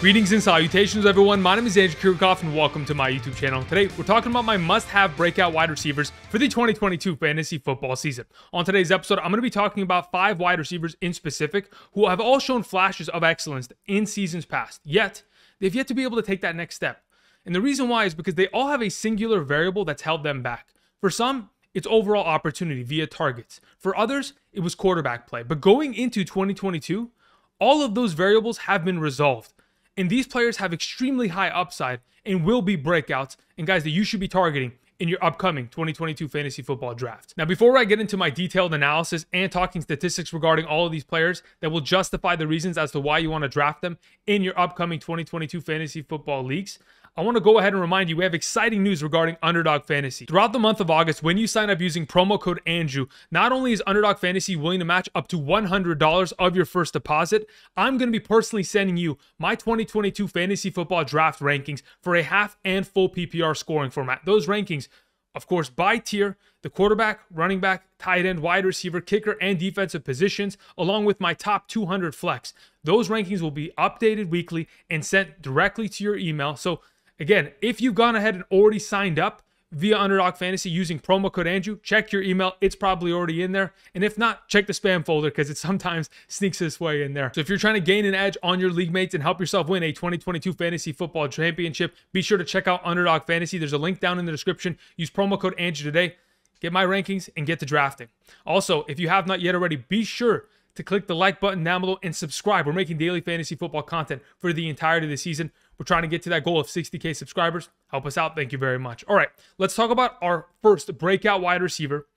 Greetings and salutations, everyone. My name is Andrew Kirchhoff, and welcome to my YouTube channel. Today, we're talking about my must-have breakout wide receivers for the 2022 fantasy football season. On today's episode, I'm going to be talking about 5 wide receivers in specific who have all shown flashes of excellence in seasons past, yet they've yet to be able to take that next step. And the reason why is because they all have a singular variable that's held them back. For some, it's overall opportunity via targets. For others, it was quarterback play. But going into 2022, all of those variables have been resolved. And these players have extremely high upside and will be breakouts and guys that you should be targeting in your upcoming 2022 fantasy football draft. Now, before I get into my detailed analysis and talking statistics regarding all of these players that will justify the reasons as to why you want to draft them in your upcoming 2022 fantasy football leagues, I want to go ahead and remind you we have exciting news regarding Underdog Fantasy. Throughout the month of August, when you sign up using promo code Andrew, not only is Underdog Fantasy willing to match up to $100 of your first deposit, I'm going to be personally sending you my 2022 fantasy football draft rankings for a half and full PPR scoring format. Those rankings, of course, by tier, the quarterback, running back, tight end, wide receiver, kicker, and defensive positions, along with my top 200 flex. Those rankings will be updated weekly and sent directly to your email. So again, if you've gone ahead and already signed up via Underdog Fantasy using promo code Andrew, check your email. It's probably already in there. And if not, check the spam folder because it sometimes sneaks its way in there. So if you're trying to gain an edge on your league mates and help yourself win a 2022 fantasy football championship, be sure to check out Underdog Fantasy. There's a link down in the description. Use promo code Andrew today. Get my rankings and get to drafting. Also, if you have not yet already, be sure to click the like button down below and subscribe. We're making daily fantasy football content for the entirety of the season. We're trying to get to that goal of 60K subscribers. Help us out. Thank you very much. All right, let's talk about our first breakout wide receiver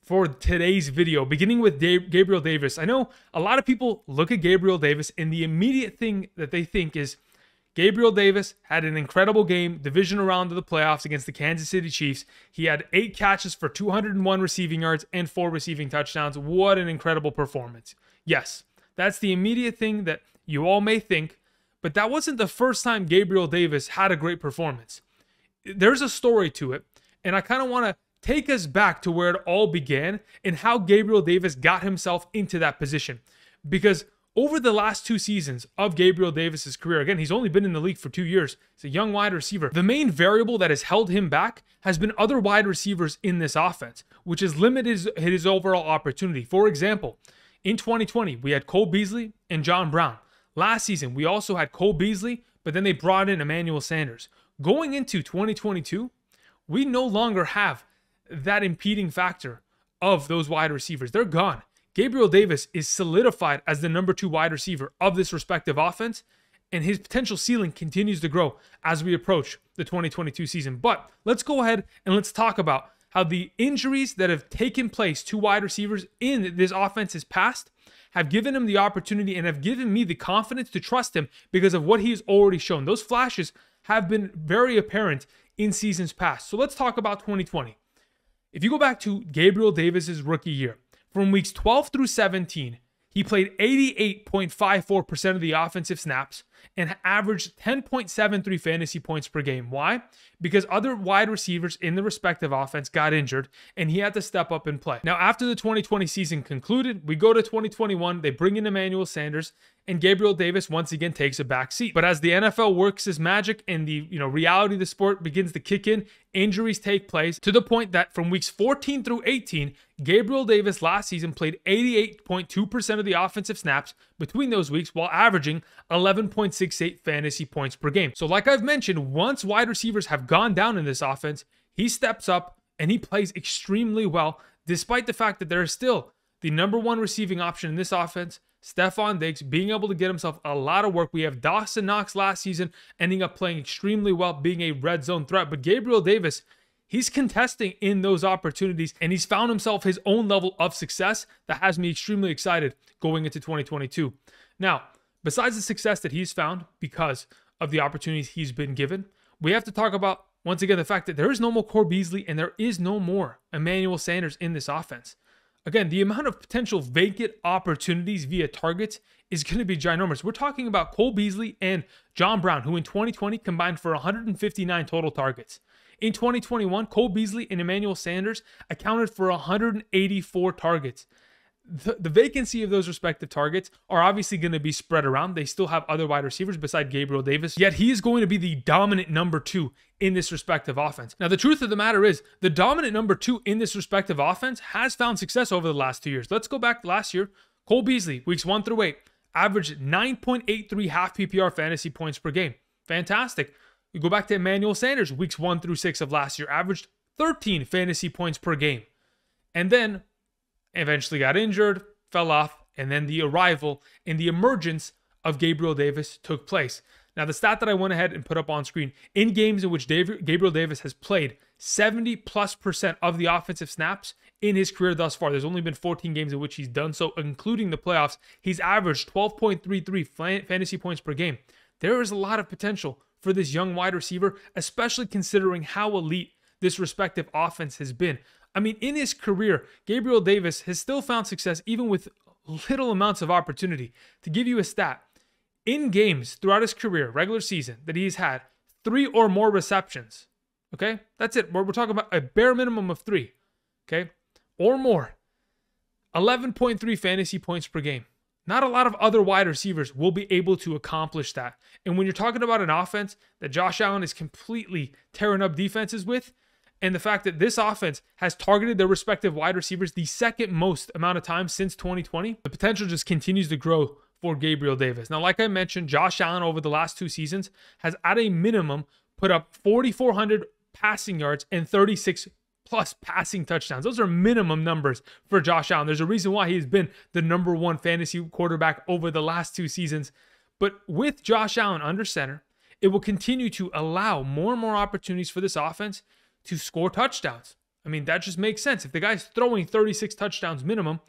for today's video, beginning with Gabriel Davis. I know a lot of people look at Gabriel Davis and the immediate thing that they think is Gabriel Davis had an incredible game, divisional round of the playoffs against the Kansas City Chiefs. He had 8 catches for 201 receiving yards and 4 receiving touchdowns. What an incredible performance. Yes, that's the immediate thing that you all may think, but that wasn't the first time Gabriel Davis had a great performance. There's a story to it, and I kind of want to take us back to where it all began and how Gabriel Davis got himself into that position. Because over the last 2 seasons of Gabriel Davis's career, again, he's only been in the league for 2 years. He's a young wide receiver. The main variable that has held him back has been other wide receivers in this offense, which has limited his overall opportunity. For example, in 2020, we had Cole Beasley and John Brown. Last season, we also had Cole Beasley, but then they brought in Emmanuel Sanders. Going into 2022, we no longer have that impeding factor of those wide receivers. They're gone. Gabriel Davis is solidified as the number 2 wide receiver of this respective offense, and his potential ceiling continues to grow as we approach the 2022 season. But let's go ahead and let's talk about how the injuries that have taken place to wide receivers in this offense's past have given him the opportunity and have given me the confidence to trust him because of what he has already shown. Those flashes have been very apparent in seasons past. So let's talk about 2020. If you go back to Gabriel Davis's rookie year, from weeks 12 through 17, he played 88.54% of the offensive snaps and averaged 10.73 fantasy points per game. Why? Because other wide receivers in the respective offense got injured and he had to step up and play. Now, after the 2020 season concluded, we go to 2021, they bring in Emmanuel Sanders, and Gabriel Davis once again takes a back seat. But as the NFL works its magic and the reality of the sport begins to kick in, injuries take place to the point that from weeks 14 through 18, Gabriel Davis last season played 88.2% of the offensive snaps between those weeks while averaging 11.68 fantasy points per game. So like I've mentioned, once wide receivers have gone down in this offense, he steps up and he plays extremely well, despite the fact that there is still the number 1 receiving option in this offense, Stephon Diggs, being able to get himself a lot of work. We have Dawson Knox last season ending up playing extremely well, being a red zone threat. But Gabriel Davis, he's contesting in those opportunities, and he's found himself his own level of success that has me extremely excited going into 2022. Now, besides the success that he's found because of the opportunities he's been given, we have to talk about, once again, the fact that there is no more Cole Beasley and there is no more Emmanuel Sanders in this offense. Again, the amount of potential vacant opportunities via targets is going to be ginormous. We're talking about Cole Beasley and John Brown, who in 2020 combined for 159 total targets. In 2021, Cole Beasley and Emmanuel Sanders accounted for 184 targets. the vacancy of those respective targets are obviously going to be spread around. They still have other wide receivers beside Gabriel Davis, yet he is going to be the dominant number 2 in this respective offense. Now, the truth of the matter is the dominant number 2 in this respective offense has found success over the last 2 years. Let's go back to last year. Cole Beasley, weeks 1 through 8, averaged 9.83 half PPR fantasy points per game. Fantastic. We go back to Emmanuel Sanders, weeks 1 through 6 of last year, averaged 13 fantasy points per game. And then eventually got injured, fell off, and then the arrival and the emergence of Gabriel Davis took place. Now, the stat that I went ahead and put up on screen, in games in which Gabriel Davis has played 70+% of the offensive snaps in his career thus far. There's only been 14 games in which he's done so, including the playoffs. He's averaged 12.33 fantasy points per game. There is a lot of potential for this young wide receiver, especially considering how elite this respective offense has been. I mean, in his career, Gabriel Davis has still found success even with little amounts of opportunity. To give you a stat, in games throughout his career, regular season, that he's had 3 or more receptions, okay? That's it. We're talking about a bare minimum of 3, okay? Or more. 11.3 fantasy points per game. Not a lot of other wide receivers will be able to accomplish that. And when you're talking about an offense that Josh Allen is completely tearing up defenses with, and the fact that this offense has targeted their respective wide receivers the second most amount of times since 2020, the potential just continues to grow for Gabriel Davis. Now, like I mentioned, Josh Allen over the last 2 seasons has at a minimum put up 4,400 passing yards and 36 plus passing touchdowns. Those are minimum numbers for Josh Allen. There's a reason why he's been the number 1 fantasy quarterback over the last 2 seasons. But with Josh Allen under center, it will continue to allow more and more opportunities for this offense to score touchdowns. I mean, that just makes sense. If the guy's throwing 36 touchdowns minimum,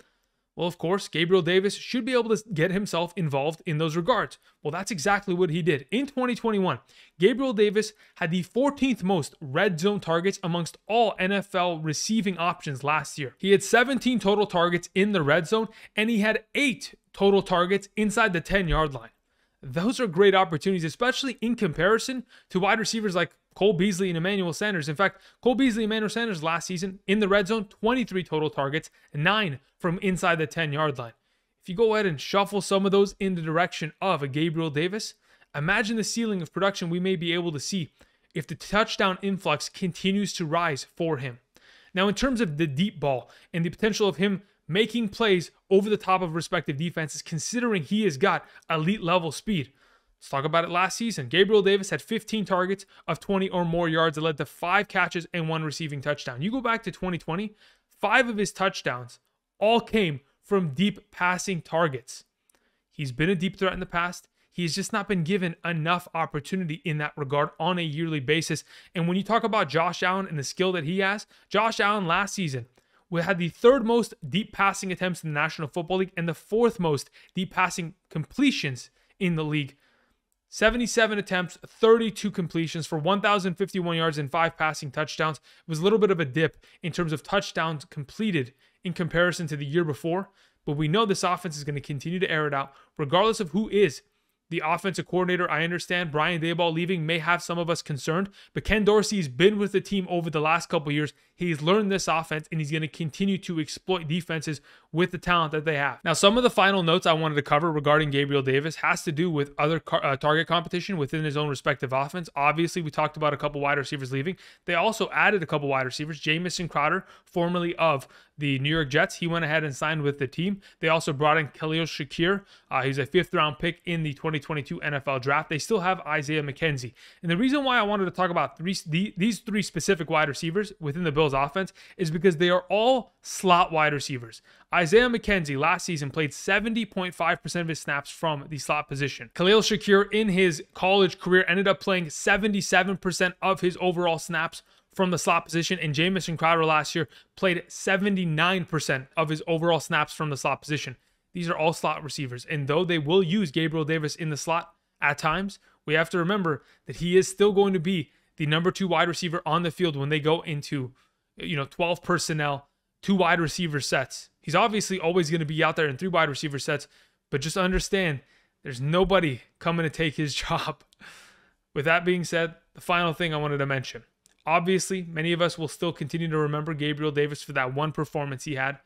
well, of course, Gabriel Davis should be able to get himself involved in those regards. Well, that's exactly what he did. In 2021, Gabriel Davis had the 14th most red zone targets amongst all NFL receiving options last year. He had 17 total targets in the red zone, and he had 8 total targets inside the 10-yard line. Those are great opportunities, especially in comparison to wide receivers like Cole Beasley and Emmanuel Sanders. In fact, Cole Beasley and Emmanuel Sanders last season in the red zone, 23 total targets, 9 from inside the 10-yard line. If you go ahead and shuffle some of those in the direction of a Gabriel Davis, imagine the ceiling of production we may be able to see if the touchdown influx continues to rise for him. Now, in terms of the deep ball and the potential of him making plays over the top of respective defenses, considering he has got elite level speed, let's talk about it last season. Gabriel Davis had 15 targets of 20 or more yards that led to 5 catches and 1 receiving touchdown. You go back to 2020, 5 of his touchdowns all came from deep passing targets. He's been a deep threat in the past. He's just not been given enough opportunity in that regard on a yearly basis. And when you talk about Josh Allen and the skill that he has, Josh Allen last season had the 3rd most deep passing attempts in the National Football League and the 4th most deep passing completions in the league. 77 attempts, 32 completions for 1,051 yards and 5 passing touchdowns. It was a little bit of a dip in terms of touchdowns completed in comparison to the year before, but we know this offense is going to continue to air it out regardless of who is the offensive coordinator. I understand Brian Daboll leaving may have some of us concerned, but Ken Dorsey's been with the team over the last couple of years. He's learned this offense, and he's going to continue to exploit defenses with the talent that they have. Now, some of the final notes I wanted to cover regarding Gabriel Davis has to do with other target competition within his own respective offense. Obviously, we talked about a couple wide receivers leaving. They also added a couple wide receivers. Jamison Crowder, formerly of the New York Jets, he went ahead and signed with the team. They also brought in Khalil Shakir. He's a 5th-round pick in the 2022 NFL Draft. They still have Isaiah McKenzie. And the reason why I wanted to talk about these 3 specific wide receivers within the Bills offense is because they are all slot wide receivers. Isaiah McKenzie last season played 70.5% of his snaps from the slot position. Khalil Shakir in his college career ended up playing 77% of his overall snaps from the slot position, and Jamison Crowder last year played 79% of his overall snaps from the slot position. These are all slot receivers, and though they will use Gabriel Davis in the slot at times, we have to remember that he is still going to be the number 2 wide receiver on the field when they go into 12 personnel, 2 wide receiver sets. He's obviously always going to be out there in 3 wide receiver sets, but just understand there's nobody coming to take his job. With that being said, the final thing I wanted to mention. Obviously, many of us will still continue to remember Gabriel Davis for that one performance he had,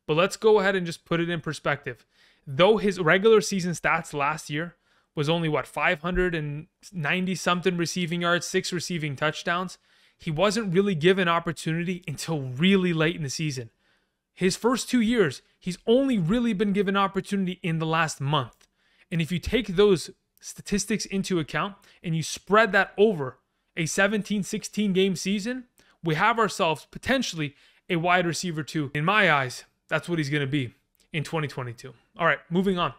But let's go ahead and just put it in perspective. Though his regular season stats last year was only 590 something receiving yards, 6 receiving touchdowns, he wasn't really given opportunity until really late in the season. His first 2 years, he's only really been given opportunity in the last month. And if you take those statistics into account and you spread that over a 17-16 game season, we have ourselves potentially a wide receiver 2. In my eyes, that's what he's going to be in 2022. All right, moving on.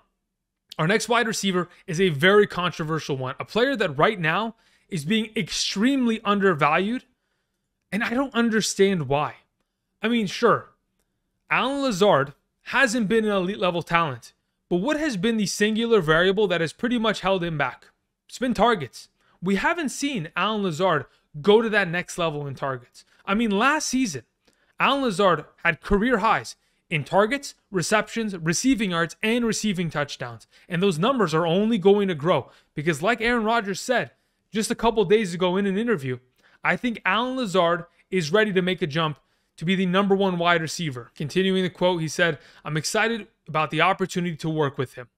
Our next wide receiver is a very controversial one, a player that right now is being extremely undervalued, and I don't understand why. I mean, sure, Allen Lazard hasn't been an elite level talent, but what has been the singular variable that has pretty much held him back? It's been targets. We haven't seen Allen Lazard go to that next level in targets. I mean, last season, Allen Lazard had career highs in targets, receptions, receiving yards, and receiving touchdowns. And those numbers are only going to grow because, like Aaron Rodgers said just a couple days ago in an interview, I think Allen Lazard is ready to make a jump to be the #1 wide receiver. Continuing the quote, he said, "I'm excited about the opportunity to work with him."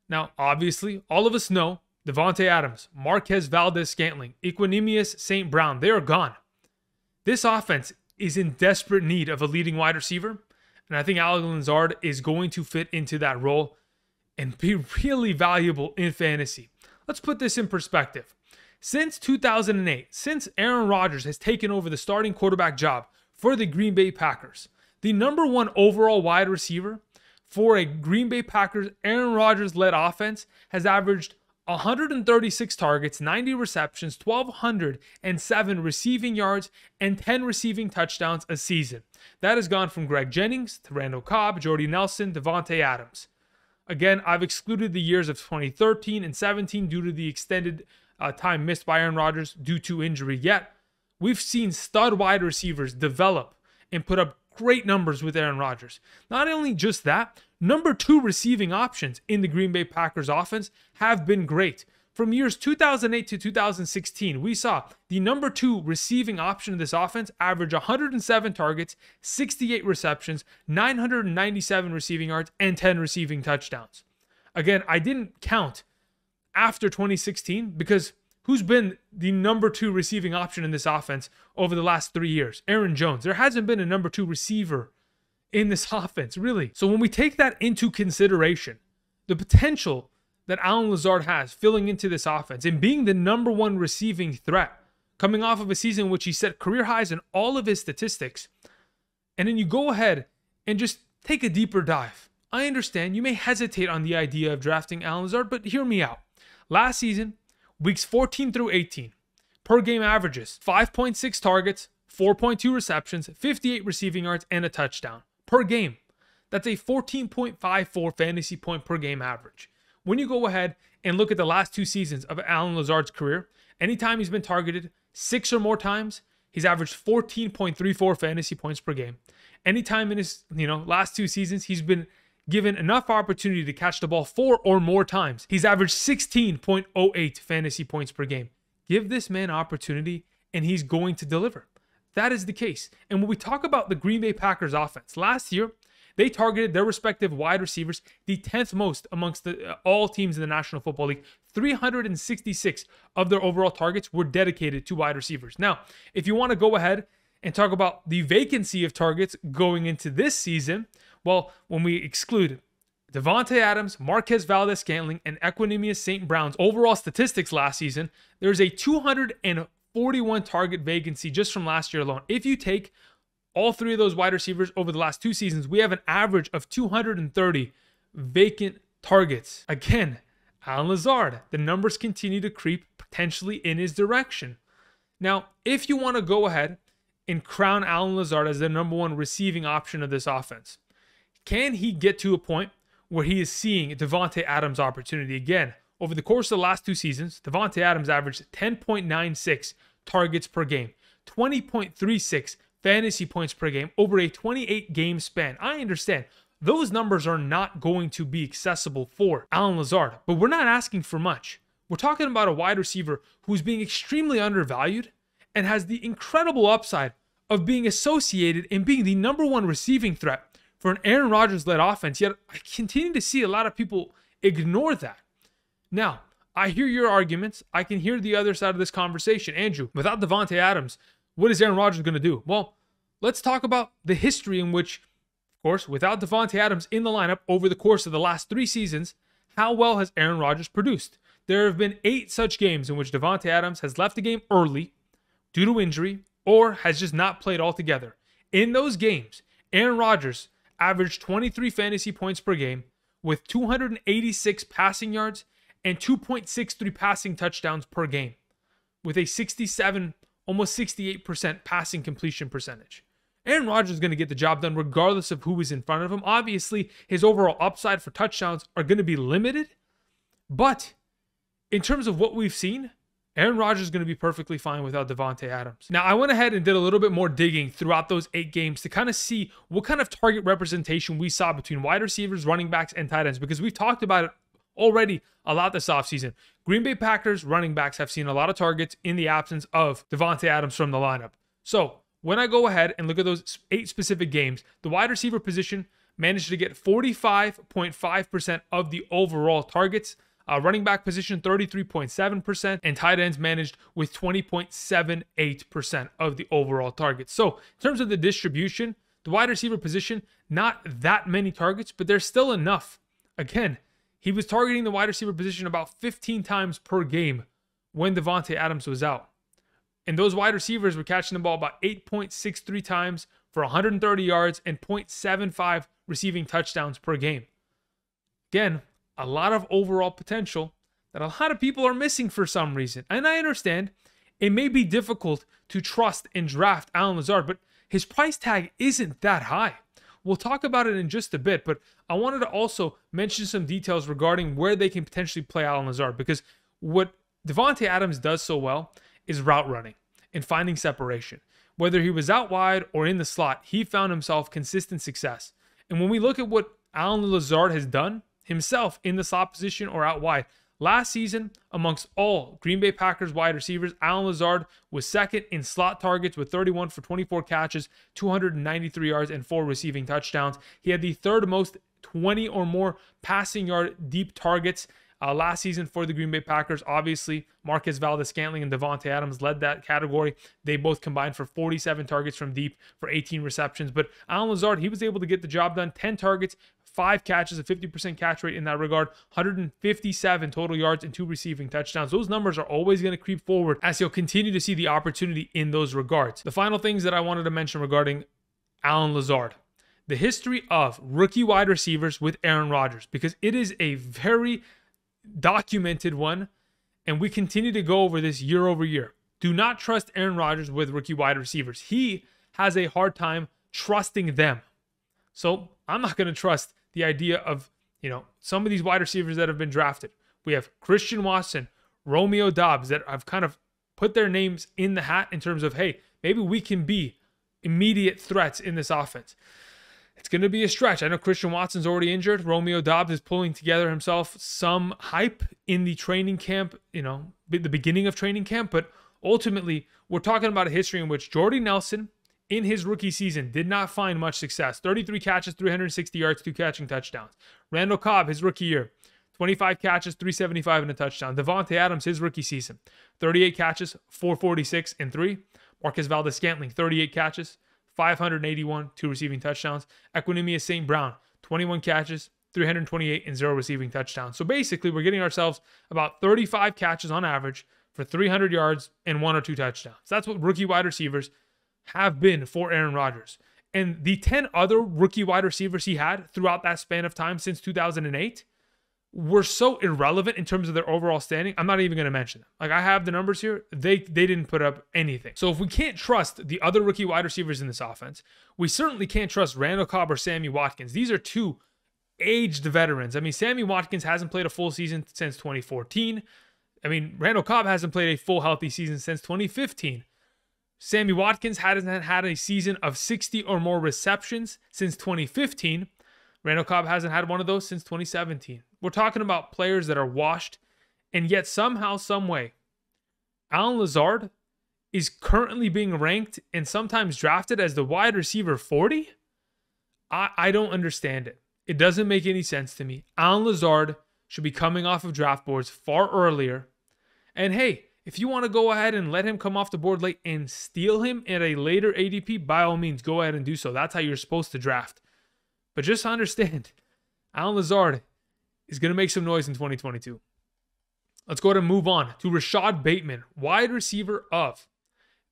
Now, obviously, all of us know Davante Adams, Marquez Valdes-Scantling, Equanimeous St. Brown, they are gone. This offense is in desperate need of a leading wide receiver, and I think Allen Lazard is going to fit into that role and be really valuable in fantasy. Let's put this in perspective. Since 2008, since Aaron Rodgers has taken over the starting quarterback job for the Green Bay Packers, the #1 overall wide receiver for a Green Bay Packers Aaron Rodgers-led offense has averaged 136 targets, 90 receptions, 1,207 receiving yards, and 10 receiving touchdowns a season. That has gone from Greg Jennings to Randall Cobb, Jeudy Nelson, Davante Adams. Again, I've excluded the years of 2013 and 17 due to the extended time missed by Aaron Rodgers due to injury. Yet, we've seen stud wide receivers develop and put up great numbers with Aaron Rodgers. Not only just that, #2 receiving options in the Green Bay Packers offense have been great. From years 2008 to 2016, we saw the #2 receiving option of this offense average 107 targets, 68 receptions, 997 receiving yards, and 10 receiving touchdowns. Again, I didn't count after 2016 because who's been the #2 receiving option in this offense over the last 3 years? Aaron Jones. There hasn't been a #2 receiver in this offense, really. So when we take that into consideration, the potential that Allen Lazard has filling into this offense and being the #1 receiving threat, coming off of a season in which he set career highs in all of his statistics, and then you go ahead and just take a deeper dive. I understand you may hesitate on the idea of drafting Allen Lazard, but hear me out. Last season, weeks 14 through 18, per game averages 5.6 targets, 4.2 receptions, 58 receiving yards, and a touchdown per game. That's a 14.54 fantasy point per game average. When you go ahead and look at the last 2 seasons of Allen Lazard's career, anytime he's been targeted 6 or more times, he's averaged 14.34 fantasy points per game. Anytime in his last 2 seasons, he's been given enough opportunity to catch the ball 4 or more times, he's averaged 16.08 fantasy points per game. Give this man opportunity and he's going to deliver. That is the case. And when we talk about the Green Bay Packers offense, last year, they targeted their respective wide receivers the 10th most amongst all teams in the National Football League. 366 of their overall targets were dedicated to wide receivers. Now, if you want to go ahead and talk about the vacancy of targets going into this season, well, when we exclude Davante Adams, Marquez Valdes-Scantling, and Equanimeous St. Brown's overall statistics last season, there's a 241 target vacancy just from last year alone. If you take all 3 of those wide receivers over the last 2 seasons, we have an average of 230 vacant targets. Again, Allen Lazard, the numbers continue to creep potentially in his direction. Now, if you want to go ahead and crown Allen Lazard as the #1 receiving option of this offense, can he get to a point where he is seeing Davante Adams' opportunity again? Over the course of the last 2 seasons, Davante Adams averaged 10.96 targets per game, 20.36 fantasy points per game over a 28-game span. I understand those numbers are not going to be accessible for Allen Lazard, but we're not asking for much. We're talking about a wide receiver who's being extremely undervalued and has the incredible upside of being associated and being the #1 receiving threat for an Aaron Rodgers-led offense, yet I continue to see a lot of people ignore that. Now, I hear your arguments. I can hear the other side of this conversation. Andrew, without Davante Adams, what is Aaron Rodgers going to do? Well, let's talk about the history in which, of course, without Davante Adams in the lineup over the course of the last 3 seasons, how well has Aaron Rodgers produced? There have been 8 such games in which Davante Adams has left the game early due to injury or has just not played altogether. In those games, Aaron Rodgers averaged 23 fantasy points per game with 286 passing yards and 2.63 passing touchdowns per game with a 67, almost 68% passing completion percentage. Aaron Rodgers is going to get the job done regardless of who is in front of him. Obviously, his overall upside for touchdowns are going to be limited, but in terms of what we've seen, Aaron Rodgers is going to be perfectly fine without Davante Adams. Now, I went ahead and did a little bit more digging throughout those 8 games to kind of see what kind of target representation we saw between wide receivers, running backs, and tight ends, because we've talked about it already a lot this offseason. Green Bay Packers running backs have seen a lot of targets in the absence of Davante Adams from the lineup. So when I go ahead and look at those 8 specific games, the wide receiver position managed to get 45.5% of the overall targets. Running back position, 33.7%, and tight ends managed with 20.78% of the overall targets. So in terms of the distribution, the wide receiver position, not that many targets, but there's still enough. Again, he was targeting the wide receiver position about 15 times per game when Davante Adams was out. And those wide receivers were catching the ball about 8.63 times for 130 yards and 0.75 receiving touchdowns per game. Again, a lot of overall potential that a lot of people are missing for some reason. And I understand it may be difficult to trust and draft Allen Lazard, but his price tag isn't that high. We'll talk about it in just a bit, but I wanted to also mention some details regarding where they can potentially play Allen Lazard, because what Davante Adams does so well is route running and finding separation. Whether he was out wide or in the slot, he found himself consistent success. And when we look at what Allen Lazard has done himself in the slot position or out wide, last season, amongst all Green Bay Packers wide receivers, Allen Lazard was second in slot targets with 31 for 24 catches, 293 yards, and 4 receiving touchdowns. He had the third most 20 or more passing yard deep targets last season for the Green Bay Packers. Obviously, Marquise Valdes-Scantling and Davante Adams led that category. They both combined for 47 targets from deep for 18 receptions. But Allen Lazard, he was able to get the job done. 10 targets, 5 catches, a 50% catch rate in that regard, 157 total yards, and 2 receiving touchdowns. Those numbers are always going to creep forward as he'll continue to see the opportunity in those regards. The final things that I wanted to mention regarding Allen Lazard: the history of rookie wide receivers with Aaron Rodgers, because it is a very documented one, and we continue to go over this year over year. Do not trust Aaron Rodgers with rookie wide receivers. He has a hard time trusting them. So I'm not going to trust the idea of, some of these wide receivers that have been drafted. We have Christian Watson, Romeo Doubs, that have kind of put their names in the hat in terms of, hey, maybe we can be immediate threats in this offense. It's going to be a stretch. I know Christian Watson's already injured. Romeo Doubs is pulling together himself some hype in the training camp, the beginning of training camp. But ultimately, we're talking about a history in which Jordy Nelson, in his rookie season, did not find much success. 33 catches, 360 yards, 2 catching touchdowns. Randall Cobb, his rookie year, 25 catches, 375 and a touchdown. Davante Adams, his rookie season, 38 catches, 446 and 3. Marquise Valdes-Scantling, 38 catches, 581, 2 receiving touchdowns. Equanimeous St. Brown, 21 catches, 328 and 0 receiving touchdowns. So basically, we're getting ourselves about 35 catches on average for 300 yards and 1 or 2 touchdowns. That's what rookie wide receivers have been for Aaron Rodgers. And the 10 other rookie wide receivers he had throughout that span of time since 2008 were so irrelevant in terms of their overall standing. I'm not even going to mention them. Like, I have the numbers here. They didn't put up anything. So if we can't trust the other rookie wide receivers in this offense, we certainly can't trust Randall Cobb or Sammy Watkins. These are 2 aged veterans. I mean, Sammy Watkins hasn't played a full season since 2014. I mean, Randall Cobb hasn't played a full healthy season since 2015. Sammy Watkins hasn't had a season of 60 or more receptions since 2015. Randall Cobb hasn't had one of those since 2017. We're talking about players that are washed, and yet somehow, some way, Allen Lazard is currently being ranked and sometimes drafted as the wide receiver 40. I don't understand it. It doesn't make any sense to me. Alan Lazard should be coming off of draft boards far earlier. And hey, if you want to go ahead and let him come off the board late and steal him at a later ADP, by all means, go ahead and do so. That's how you're supposed to draft. But just understand, Alan Lazard is going to make some noise in 2022. Let's go ahead and move on to Rashod Bateman, wide receiver of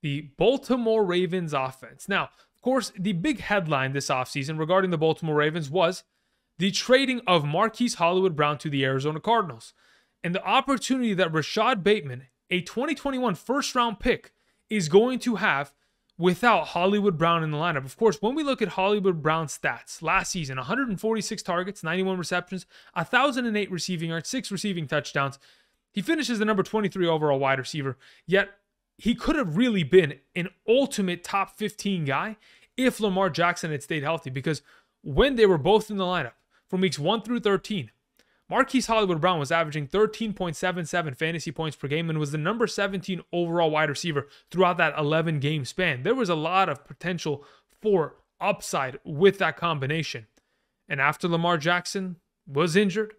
the Baltimore Ravens offense. Now, of course, the big headline this offseason regarding the Baltimore Ravens was the trading of Marquise Brown to the Arizona Cardinals. And the opportunity that Rashod Bateman, a 2021 first-round pick, is going to have without Hollywood Brown in the lineup. Of course, when we look at Hollywood Brown's stats, last season, 146 targets, 91 receptions, 1,008 receiving yards, 6 receiving touchdowns. He finishes the number 23 overall wide receiver, yet he could have really been an ultimate top 15 guy if Lamar Jackson had stayed healthy, because when they were both in the lineup from weeks 1 through 13, Marquise Brown was averaging 13.77 fantasy points per game and was the number 17 overall wide receiver throughout that 11-game span. There was a lot of potential for upside with that combination. And after Lamar Jackson was injured,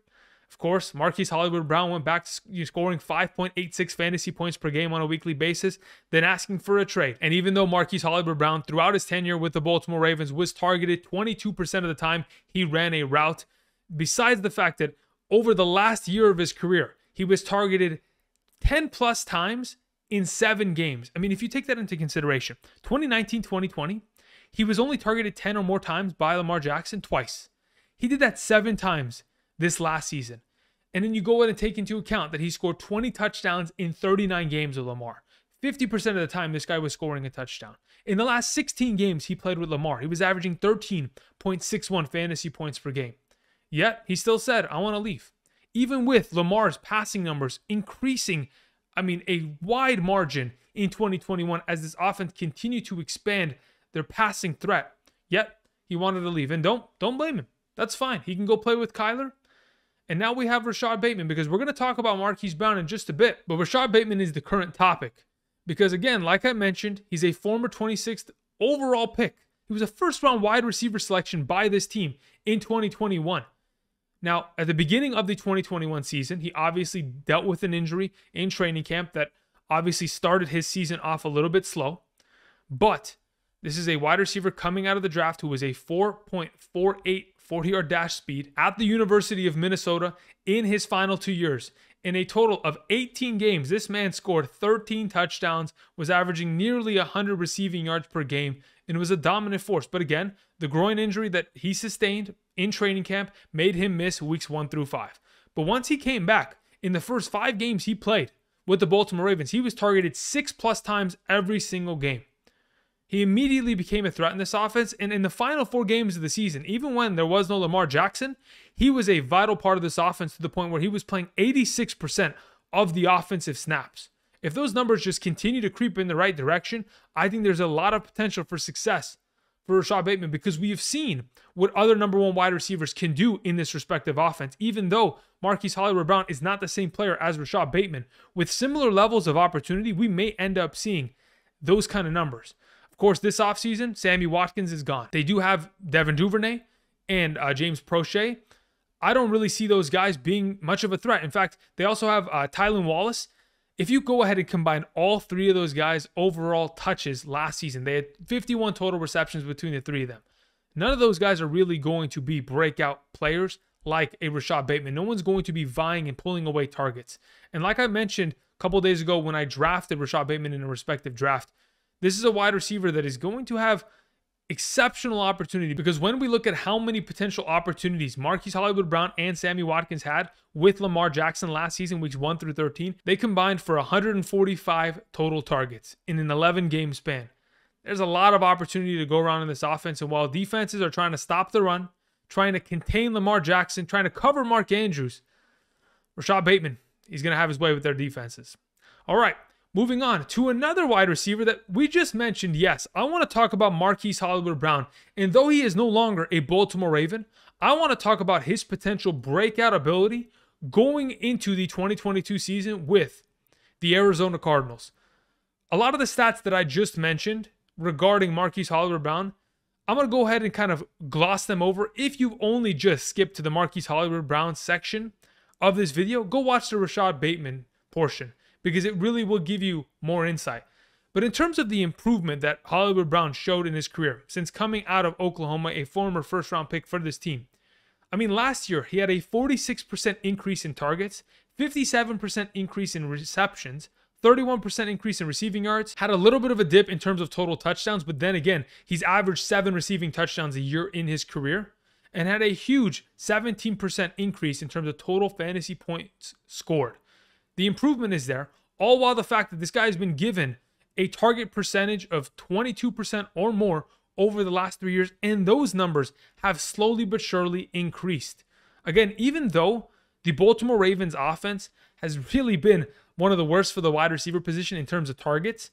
of course, Marquise Brown went back to scoring 5.86 fantasy points per game on a weekly basis, then asking for a trade. And even though Marquise Brown, throughout his tenure with the Baltimore Ravens, was targeted 22% of the time he ran a route, besides the fact that over the last year of his career, he was targeted 10 plus times in 7 games. I mean, if you take that into consideration, 2019-2020, he was only targeted 10 or more times by Lamar Jackson twice. He did that 7 times this last season. And then you go ahead and take into account that he scored 20 touchdowns in 39 games with Lamar. 50% of the time, this guy was scoring a touchdown. In the last 16 games he played with Lamar, he was averaging 13.61 fantasy points per game. Yet, he still said, I want to leave. Even with Lamar's passing numbers increasing, a wide margin in 2021 as this offense continued to expand their passing threat. Yet, he wanted to leave. And don't blame him. That's fine. He can go play with Kyler. And now we have Rashod Bateman, because we're going to talk about Marquise Brown in just a bit. But Rashod Bateman is the current topic. Because again, like I mentioned, he's a former 26th overall pick. He was a first-round wide receiver selection by this team in 2021. Now, at the beginning of the 2021 season, he obviously dealt with an injury in training camp that obviously started his season off a little bit slow. But this is a wide receiver coming out of the draft who was a 4.48 40-yard dash speed at the University of Minnesota in his final 2 years. In a total of 18 games, this man scored 13 touchdowns, was averaging nearly 100 receiving yards per game, and was a dominant force. But again, the groin injury that he sustained in training camp made him miss weeks 1 through 5. But once he came back, in the first 5 games he played with the Baltimore Ravens, he was targeted 6+ times every single game. He immediately became a threat in this offense, and in the final 4 games of the season, even when there was no Lamar Jackson, he was a vital part of this offense to the point where he was playing 86% of the offensive snaps. If those numbers just continue to creep in the right direction, I think there's a lot of potential for success for Rashod Bateman, because we have seen what other number 1 wide receivers can do in this respective offense. Even though Marquise Brown is not the same player as Rashod Bateman, with similar levels of opportunity, we may end up seeing those kind of numbers. Of course, this offseason, Sammy Watkins is gone. They do have Devin Duvernay and James Prochet. I don't really see those guys being much of a threat. In fact, they also have Tylan Wallace. If you go ahead and combine all 3 of those guys' overall touches last season, they had 51 total receptions between the 3 of them. None of those guys are really going to be breakout players like a Rashod Bateman. No one's going to be vying and pulling away targets. And like I mentioned a couple days ago when I drafted Rashod Bateman in a respective draft, this is a wide receiver that is going to have exceptional opportunity, because when we look at how many potential opportunities Marquise Brown and Sammy Watkins had with Lamar Jackson last season, weeks 1 through 13, they combined for 145 total targets in an 11-game span. There's a lot of opportunity to go around in this offense, and while defenses are trying to stop the run, trying to contain Lamar Jackson, trying to cover Mark Andrews, Rashod Bateman, he's going to have his way with their defenses. All right. Moving on to another wide receiver that we just mentioned. Yes, I want to talk about Marquise Brown. And though he is no longer a Baltimore Raven, I want to talk about his potential breakout ability going into the 2022 season with the Arizona Cardinals. A lot of the stats that I just mentioned regarding Marquise Brown, I'm going to go ahead and kind of gloss them over. If you've only just skipped to the Marquise Hollywood Brown section of this video, go watch the Rashod Bateman portion because it really will give you more insight. But in terms of the improvement that Hollywood Brown showed in his career since coming out of Oklahoma, a former first-round pick for this team, I mean, last year he had a 46% increase in targets, 57% increase in receptions, 31% increase in receiving yards, had a little bit of a dip in terms of total touchdowns, but then again, he's averaged 7 receiving touchdowns a year in his career and had a huge 17% increase in terms of total fantasy points scored. The improvement is there, all while the fact that this guy has been given a target percentage of 22% or more over the last 3 years, and those numbers have slowly but surely increased. Again, even though the Baltimore Ravens offense has really been one of the worst for the wide receiver position in terms of targets,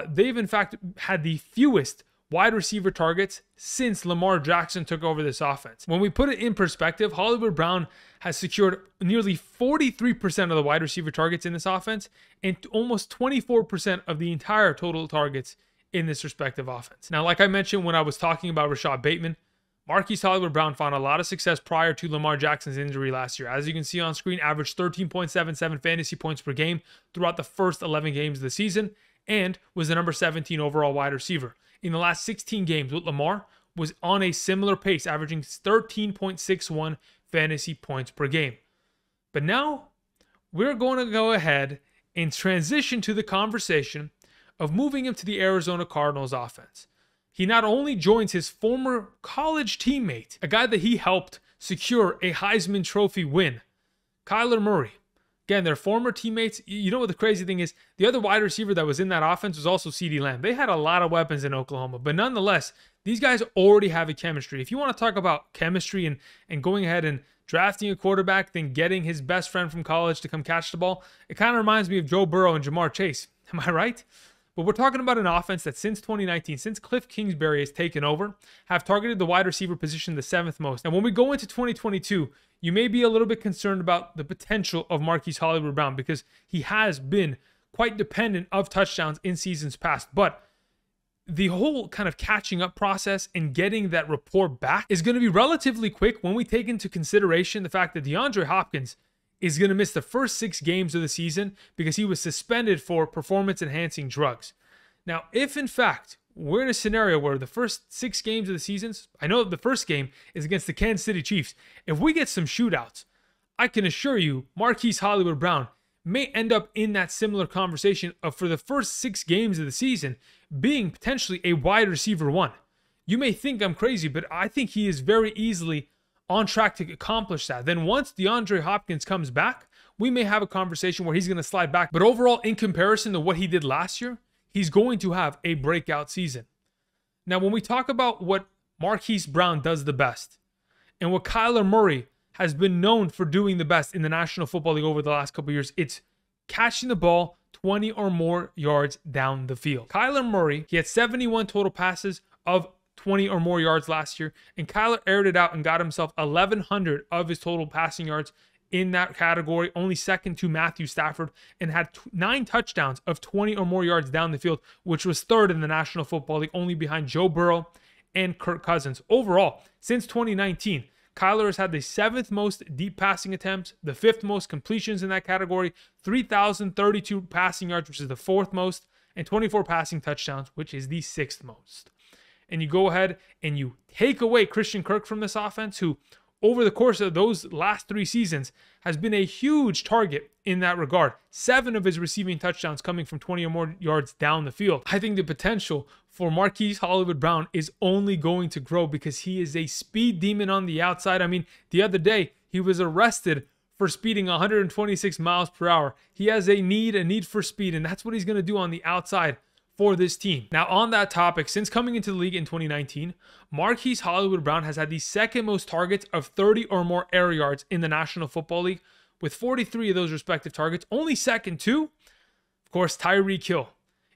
they've in fact had the fewest wide receiver targets since Lamar Jackson took over this offense. When we put it in perspective, Hollywood Brown has secured nearly 43% of the wide receiver targets in this offense and almost 24% of the entire total targets in this respective offense. Now, like I mentioned when I was talking about Rashod Bateman, Marquise Hollywood Brown found a lot of success prior to Lamar Jackson's injury last year. As you can see on screen, averaged 13.77 fantasy points per game throughout the first 11 games of the season and was the number 17 overall wide receiver. In the last 16 games with Lamar, was on a similar pace, averaging 13.61 fantasy points per game. But now we're going to go ahead and transition to the conversation of moving him to the Arizona Cardinals offense. He not only joins his former college teammate, a guy that he helped secure a Heisman Trophy win, Kyler Murray. Again, they're former teammates. You know what the crazy thing is? The other wide receiver that was in that offense was also CeeDee Lamb. They had a lot of weapons in Oklahoma, but nonetheless, these guys already have a chemistry. If you want to talk about chemistry and going ahead and drafting a quarterback, then getting his best friend from college to come catch the ball, it kind of reminds me of Joe Burrow and Jamar Chase. Am I right? But we're talking about an offense that since 2019, since Cliff Kingsbury has taken over, have targeted the wide receiver position the 7th most. And when we go into 2022, you may be a little bit concerned about the potential of Marquise Hollywood Brown because he has been quite dependent of touchdowns in seasons past. But the whole kind of catching up process and getting that rapport back is going to be relatively quick when we take into consideration the fact that DeAndre Hopkins is going to miss the first 6 games of the season because he was suspended for performance-enhancing drugs. Now, if in fact we're in a scenario where the first 6 games of the season, I know the first game is against the Kansas City Chiefs. If we get some shootouts, I can assure you Marquise Hollywood Brown may end up in that similar conversation of for the first 6 games of the season being potentially a wide receiver 1. You may think I'm crazy, but I think he is very easily on track to accomplish that. Then once DeAndre Hopkins comes back, we may have a conversation where he's going to slide back. But overall, in comparison to what he did last year, he's going to have a breakout season. Now, when we talk about what Marquise Brown does the best and what Kyler Murray has been known for doing the best in the National Football League over the last couple of years, it's catching the ball 20 or more yards down the field. Kyler Murray, he had 71 total passes of 20 or more yards last year, and Kyler aired it out and got himself 1,100 of his total passing yards in that category, only second to Matthew Stafford, and had 9 touchdowns of 20 or more yards down the field, which was 3rd in the National Football League, only behind Joe Burrow and Kirk Cousins. Overall, since 2019, Kyler has had the 7th most deep passing attempts, the 5th most completions in that category, 3,032 passing yards, which is the 4th most, and 24 passing touchdowns, which is the 6th most. And you go ahead and you take away Christian Kirk from this offense, who over the course of those last 3 seasons has been a huge target in that regard. 7 of his receiving touchdowns coming from 20 or more yards down the field. I think the potential for Marquise Hollywood Brown is only going to grow because he is a speed demon on the outside. I mean, the other day he was arrested for speeding 126 miles per hour. He has a need for speed, and that's what he's going to do on the outside for this team. Now, on that topic, since coming into the league in 2019, Marquise Hollywood Brown has had the 2nd most targets of 30 or more air yards in the National Football League, with 43 of those respective targets. Only second to, of course, Tyreek Hill.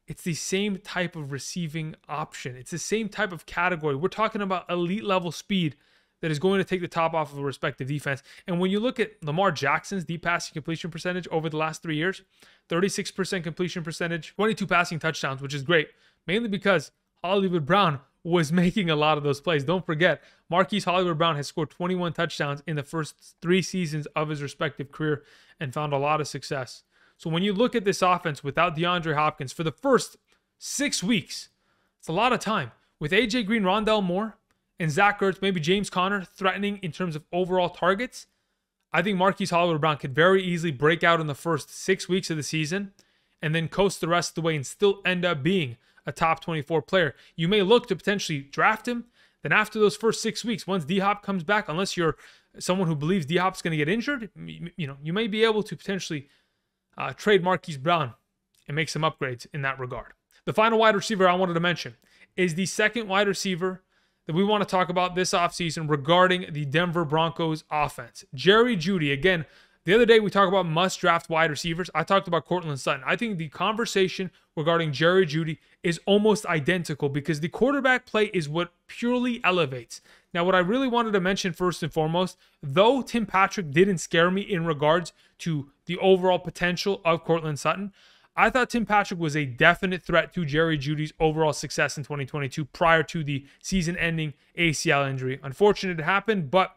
It's the same type of receiving option. It's the same type of category. We're talking about elite level speed that is going to take the top off of a respective defense. And when you look at Lamar Jackson's deep passing completion percentage over the last 3 years, 36% completion percentage, 22 passing touchdowns, which is great, mainly because Hollywood Brown was making a lot of those plays. Don't forget, Marquise Brown has scored 21 touchdowns in the first 3 seasons of his respective career and found a lot of success. So when you look at this offense without DeAndre Hopkins for the first 6 weeks, it's a lot of time. With A.J. Green, Rondale Moore, and Zach Ertz, maybe James Conner threatening in terms of overall targets, I think Marquise Brown could very easily break out in the first 6 weeks of the season and then coast the rest of the way and still end up being a top 24 player. You may look to potentially draft him. Then after those first 6 weeks, once D-Hop comes back, unless you're someone who believes D-Hop's going to get injured, you may be able to potentially trade Marquise Brown and make some upgrades in that regard. The final wide receiver I wanted to mention is the second wide receiver that we want to talk about this offseason regarding the Denver Broncos offense. Jerry Jeudy. Again, the other day we talked about must-draft wide receivers. I talked about Courtland Sutton. I think the conversation regarding Jerry Jeudy is almost identical because the quarterback play is what purely elevates. Now, what I really wanted to mention first and foremost, though Tim Patrick didn't scare me in regards to the overall potential of Courtland Sutton, I thought Tim Patrick was a definite threat to Jerry Jeudy's overall success in 2022 prior to the season-ending ACL injury. Unfortunate it happened, but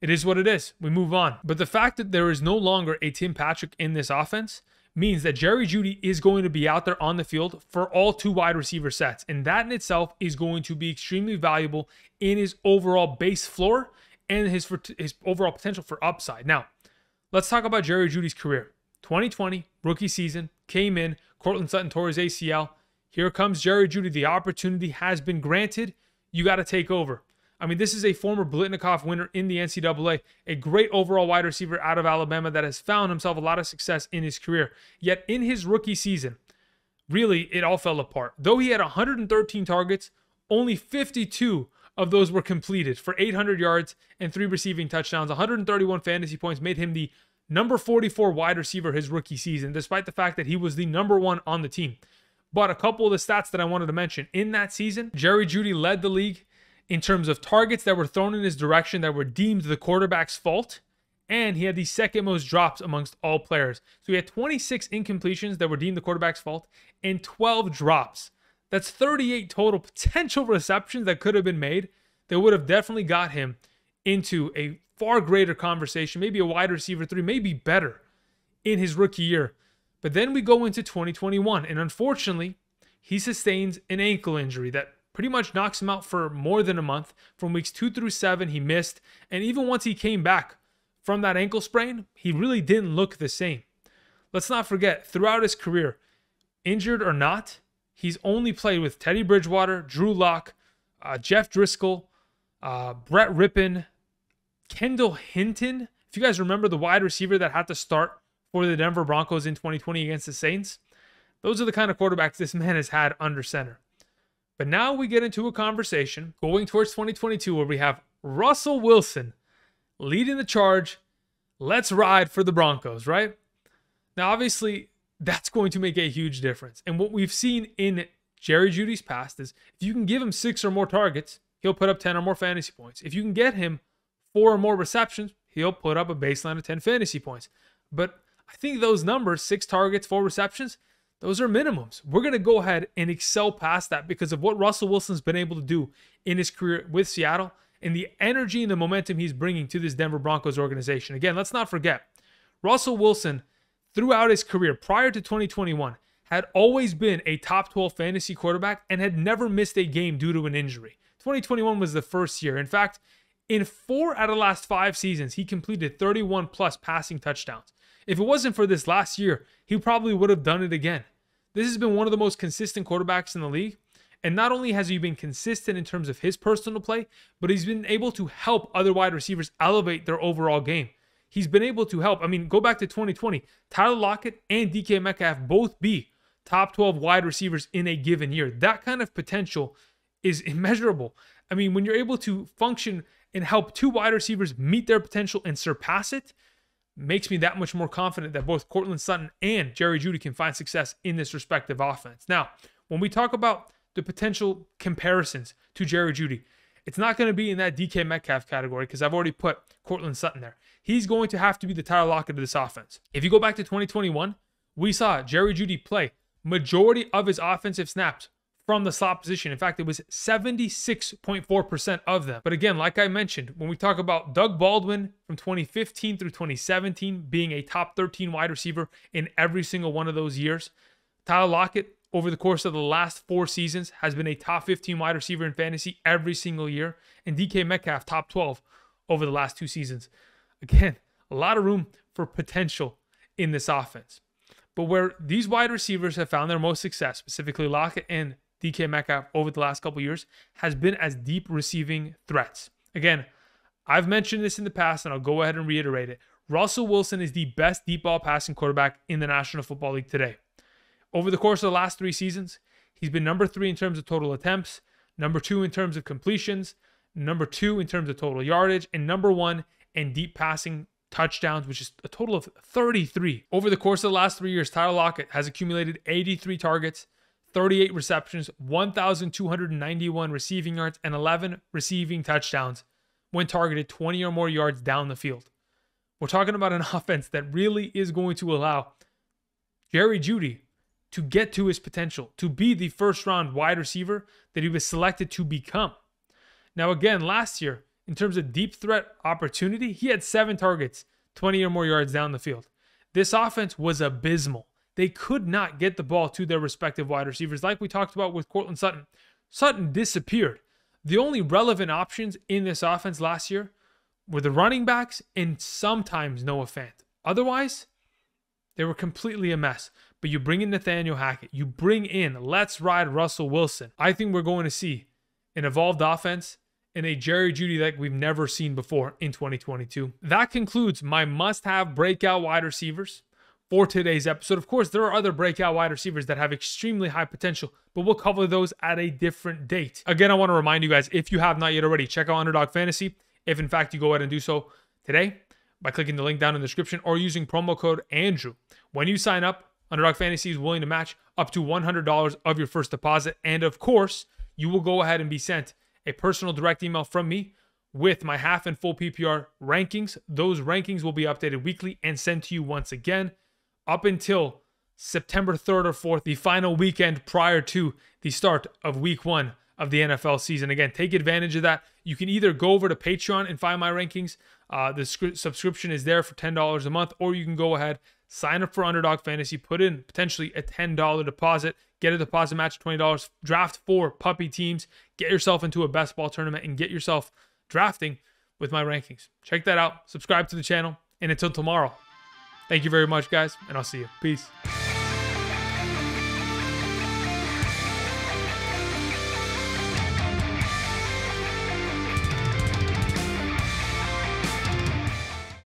it is what it is. We move on. But the fact that there is no longer a Tim Patrick in this offense means that Jerry Jeudy is going to be out there on the field for all 2 wide receiver sets. And that in itself is going to be extremely valuable in his overall base floor and his overall potential for upside. Now, let's talk about Jerry Jeudy's career. 2020, rookie season, came in, Courtland Sutton tore his ACL. Here comes Jerry Jeudy. The opportunity has been granted. You got to take over. I mean, this is a former Blitnikoff winner in the NCAA, a great overall wide receiver out of Alabama that has found himself a lot of success in his career. Yet in his rookie season, really, it all fell apart. Though he had 113 targets, only 52 of those were completed for 800 yards and 3 receiving touchdowns. 131 fantasy points made him the number 44 wide receiver his rookie season, despite the fact that he was the number 1 on the team. But a couple of the stats that I wanted to mention. In that season, Jerry Jeudy led the league in terms of targets that were thrown in his direction that were deemed the quarterback's fault, and he had the second most drops amongst all players. So he had 26 incompletions that were deemed the quarterback's fault and 12 drops. That's 38 total potential receptions that could have been made that would have definitely got him into a far greater conversation, maybe a wide receiver 3, maybe better in his rookie year. But then we go into 2021, and unfortunately, he sustains an ankle injury that pretty much knocks him out for more than a month. From weeks 2 through 7, he missed, and even once he came back from that ankle sprain, he really didn't look the same. Let's not forget, throughout his career, injured or not, he's only played with Teddy Bridgewater, Drew Lock, Jeff Driscoll, Brett Rippon, Kendall Hinton. If you guys remember the wide receiver that had to start for the Denver Broncos in 2020 against the Saints, those are the kind of quarterbacks this man has had under center. But now we get into a conversation going towards 2022 where we have Russell Wilson leading the charge. Let's ride for the Broncos, right? Now, obviously, that's going to make a huge difference. And what we've seen in Jerry Jeudy's past is if you can give him 6 or more targets, he'll put up 10 or more fantasy points. If you can get him 4 or more receptions, he'll put up a baseline of 10 fantasy points. But I think those numbers, 6 targets, 4 receptions, those are minimums. We're going to go ahead and excel past that because of what Russell Wilson's been able to do in his career with Seattle and the energy and the momentum he's bringing to this Denver Broncos organization. Again, let's not forget, Russell Wilson, throughout his career prior to 2021, had always been a top 12 fantasy quarterback and had never missed a game due to an injury. 2021 was the first year. In fact, in 4 out of the last 5 seasons, he completed 31 plus passing touchdowns. If it wasn't for this last year, he probably would have done it again. This has been one of the most consistent quarterbacks in the league. And not only has he been consistent in terms of his personal play, but he's been able to help other wide receivers elevate their overall game. He's been able to help. I mean, go back to 2020. Tyler Lockett and DK Metcalf both be top 12 wide receivers in a given year. That kind of potential is immeasurable. I mean, when you're able to function and help 2 wide receivers meet their potential and surpass it, makes me that much more confident that both Courtland Sutton and Jerry Jeudy can find success in this respective offense. Now, when we talk about the potential comparisons to Jerry Jeudy, it's not going to be in that DK Metcalf category because I've already put Courtland Sutton there. He's going to have to be the Tyler Lockett of this offense. If you go back to 2021, we saw Jerry Jeudy play majority of his offensive snaps from the slot position. In fact, it was 76.4% of them. But again, like I mentioned, when we talk about Doug Baldwin from 2015 through 2017 being a top 13 wide receiver in every single one of those years, Tyler Lockett, over the course of the last 4 seasons, has been a top 15 wide receiver in fantasy every single year. And DK Metcalf, top 12 over the last 2 seasons. Again, a lot of room for potential in this offense. But where these wide receivers have found their most success, specifically Lockett and DK Metcalf over the last couple of years, has been as deep receiving threats. Again, I've mentioned this in the past, and I'll go ahead and reiterate it. Russell Wilson is the best deep ball passing quarterback in the National Football League today. Over the course of the last 3 seasons, he's been number 3 in terms of total attempts, number 2 in terms of completions, number 2 in terms of total yardage, and number 1 in deep passing touchdowns, which is a total of 33. Over the course of the last 3 years, Tyler Lockett has accumulated 83 targets, 38 receptions, 1,291 receiving yards, and 11 receiving touchdowns when targeted 20 or more yards down the field. We're talking about an offense that really is going to allow Jeudy to get to his potential, to be the first-round wide receiver that he was selected to become. Now, again, last year, in terms of deep threat opportunity, he had 7 targets, 20 or more yards down the field. This offense was abysmal. They could not get the ball to their respective wide receivers. Like we talked about with Courtland Sutton, Sutton disappeared. The only relevant options in this offense last year were the running backs and sometimes Noah Fant. Otherwise, they were completely a mess. But you bring in Nathaniel Hackett. You bring in Let's Ride Russell Wilson. I think we're going to see an evolved offense and a Jerry Jeudy like we've never seen before in 2022. That concludes my must-have breakout wide receivers for today's episode. Of course, there are other breakout wide receivers that have extremely high potential, but we'll cover those at a different date. Again, I want to remind you guys, if you have not yet already, check out Underdog Fantasy. If in fact you go ahead and do so today by clicking the link down in the description or using promo code Andrew. When you sign up, Underdog Fantasy is willing to match up to $100 of your first deposit. And of course, you will go ahead and be sent a personal direct email from me with my half and full PPR rankings. Those rankings will be updated weekly and sent to you once again up until September 3rd or 4th, the final weekend prior to the start of week 1 of the NFL season. Again, take advantage of that. You can either go over to Patreon and find my rankings. The subscription is there for $10 a month, or you can go ahead, sign up for Underdog Fantasy, put in potentially a $10 deposit, get a deposit match of $20, draft 4 puppy teams, get yourself into a best ball tournament, and get yourself drafting with my rankings. Check that out. Subscribe to the channel. And until tomorrow, thank you very much, guys, and I'll see you. Peace.